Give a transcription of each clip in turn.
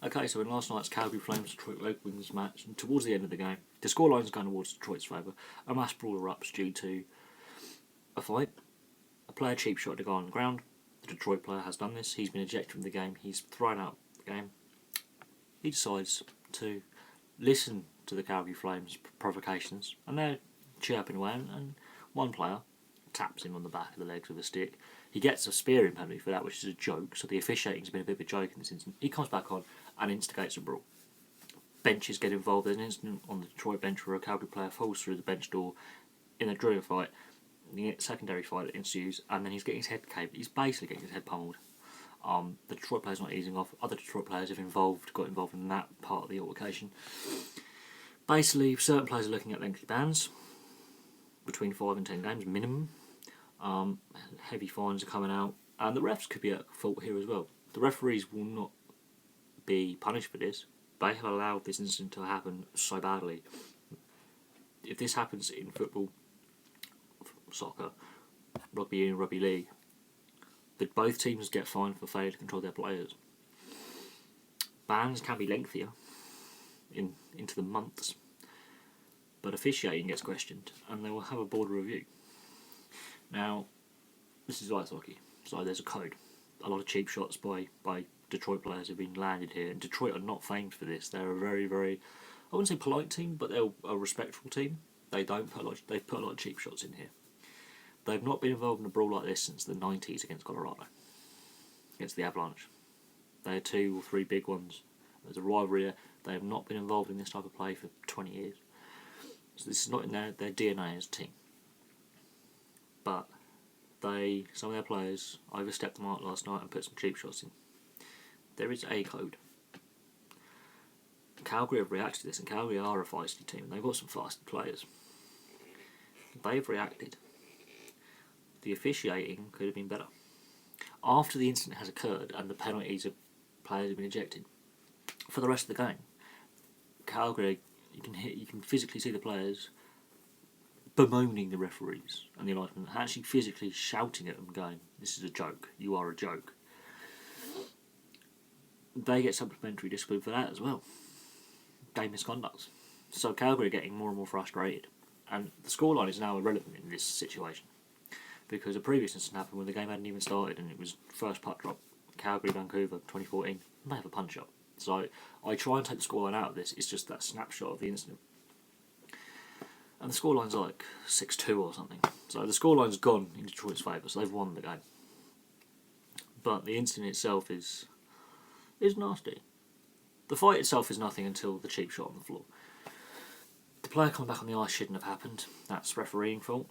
Okay, so in last night's Calgary Flames Detroit Red Wings match, and towards the end of the game, the scoreline's going towards Detroit's favour. A mass brawl erupts due to a fight. A player cheap shot to go on the ground. The Detroit player has done this. He's been ejected from the game. He's thrown out the game. He decides to listen to the Calgary Flames provocations, and they're chirping away, and one player taps him on the back of the legs with a stick. He gets a spearing penalty for that, which is a joke, so the officiating's been a bit of a joke in this instance. He comes back on and instigates a brawl. Benches get involved. There's an incident on the Detroit bench where a Calgary player falls through the bench door in a drilling fight. The secondary fight that ensues, and then he's getting his head caved. He's basically getting his head pummeled. The Detroit player's not easing off. Other Detroit players got involved in that part of the altercation. Basically, certain players are looking at lengthy bans, between 5 and 10 games minimum. Heavy fines are coming out, and the refs could be at fault here as well. The referees will not be punished for this. They have allowed this incident to happen so badly. If this happens in football, soccer, rugby union, rugby league, that both teams get fined for failure to control their players. Bans can be lengthier, into the months, but officiating gets questioned, and they will have a board review. Now, this is ice hockey, so there's a code. A lot of cheap shots by Detroit players have been landed here, and Detroit are not famed for this. They're a very, very, I wouldn't say polite team, but they're a respectful team. They've put a lot of cheap shots in here. They've not been involved in a brawl like this since the 90s against Colorado, against the Avalanche. They had 2 or 3 big ones. There's a rivalry there. They have not been involved in this type of play for 20 years. So this is not in their DNA as a team. But some of their players overstepped the mark last night and put some cheap shots in. There is a code. Calgary have reacted to this, and Calgary are a feisty team. They've got some feisty players. They've reacted. The officiating could have been better. After the incident has occurred and the penalties of players have been ejected, for the rest of the game, Calgary, you can physically see the players bemoaning the referees and the alignment, actually physically shouting at them, going, "This is a joke. You are a joke." They get supplementary discipline for that as well. Game misconduct. So Calgary are getting more and more frustrated, and the scoreline is now irrelevant in this situation, because a previous incident happened when the game hadn't even started, and it was first puck drop, Calgary Vancouver 2014. They have a punch up. So I try and take the scoreline out of this. It's just that snapshot of the incident. And the scoreline's like 6-2 or something. So the scoreline's gone in Detroit's favour, so they've won the game. But the incident itself is nasty. The fight itself is nothing until the cheap shot on the floor. The player coming back on the ice shouldn't have happened. That's refereeing fault.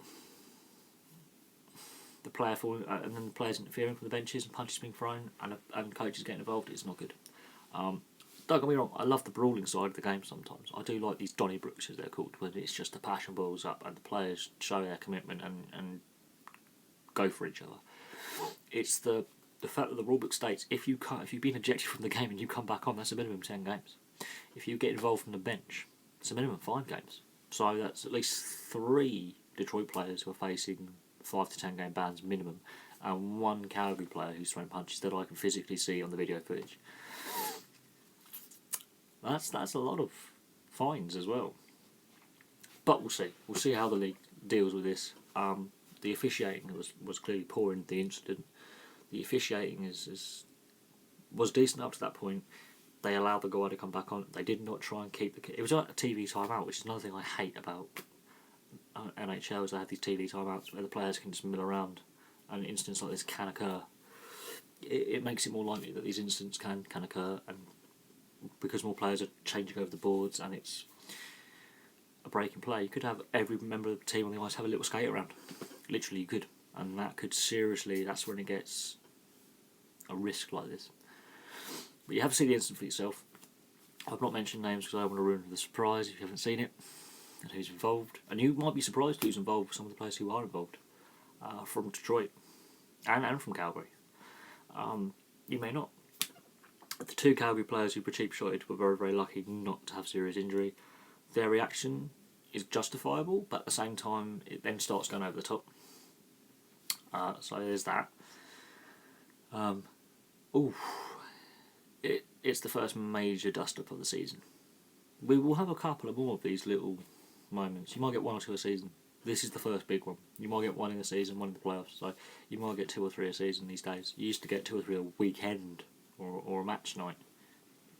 The player falling, and then the players interfering from the benches and punches being thrown, and coaches getting involved. It's not good. Don't get me wrong, I love the brawling side of the game sometimes. I do like these Donnybrooks, as they're called, when it's just the passion boils up and the players show their commitment and go for each other. It's the fact that the rulebook states if you've been ejected from the game and you come back on, that's a minimum 10 games. If you get involved from the bench, it's a minimum 5 games. So that's at least 3 Detroit players who are facing 5 to 10 game bans minimum, and 1 Calgary player who's thrown punches that I can physically see on the video footage. That's a lot of fines as well. But we'll see. We'll see how the league deals with this. The officiating was clearly poor in the incident. The officiating was decent up to that point. They allowed the guy to come back on. They did not try and keep the... It was like a TV timeout, which is another thing I hate about NHL, is they have these TV timeouts where the players can just mill around, and incidents like this can occur. It makes it more likely that these incidents can occur, and because more players are changing over the boards and it's a break in play, you could have every member of the team on the ice have a little skate around. Literally, you could. And that could seriously, that's when it gets a risk like this. But you have to see the incident for yourself. I've not mentioned names because I don't want to ruin the surprise if you haven't seen it and who's involved. And you might be surprised who's involved, some of the players who are involved from Detroit and from Calgary. You may not. The 2 Calgary players who were cheap shotted were very, very lucky not to have serious injury. Their reaction is justifiable, but at the same time it then starts going over the top. So there's that. it's the first major dust-up of the season. We will have a couple of more of these little moments. You might get 1 or 2 a season. This is the first big one. You might get 1 in the season, 1 in the playoffs. So you might get 2 or 3 a season these days. You used to get 2 or 3 a weekend or a match night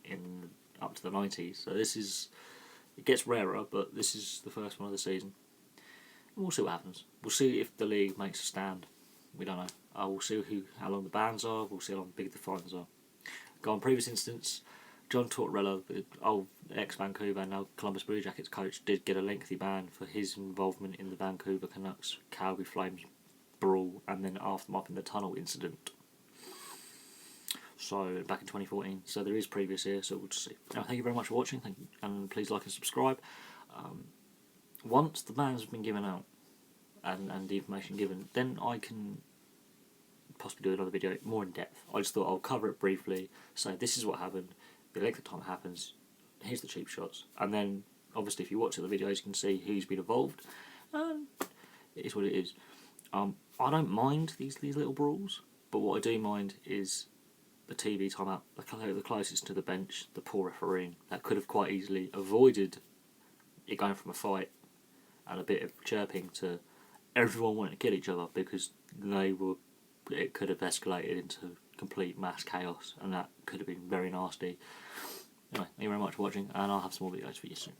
in up to the 90s. So it gets rarer, but this is the first one of the season. And we'll see what happens. We'll see if the league makes a stand. We don't know. We'll see how long the bans are. We'll see how big the fines are. Go on previous instance. John Tortorella, the old ex-Vancouver, now Columbus Blue Jackets coach, did get a lengthy ban for his involvement in the Vancouver Canucks Calgary Flames brawl and then after them up in the tunnel incident. So back in 2014. So there is previous here. So we'll just see. Thank you very much for watching. Thank you, and please like and subscribe. Once the bans have been given out and the information given, then I can possibly do another video more in depth. I just thought I'll cover it briefly. So this is what happened. The length of time it happens, here's the cheap shots, and then obviously if you watch the videos you can see who's been involved, and it is what it is. I don't mind these little brawls, but what I do mind is the TV timeout, the closest to the bench, the poor refereeing, that could have quite easily avoided it going from a fight and a bit of chirping to everyone wanting to kill each other because it could have escalated into complete mass chaos, and that could have been very nasty. Anyway, thank you very much for watching, and I'll have some more videos for you soon.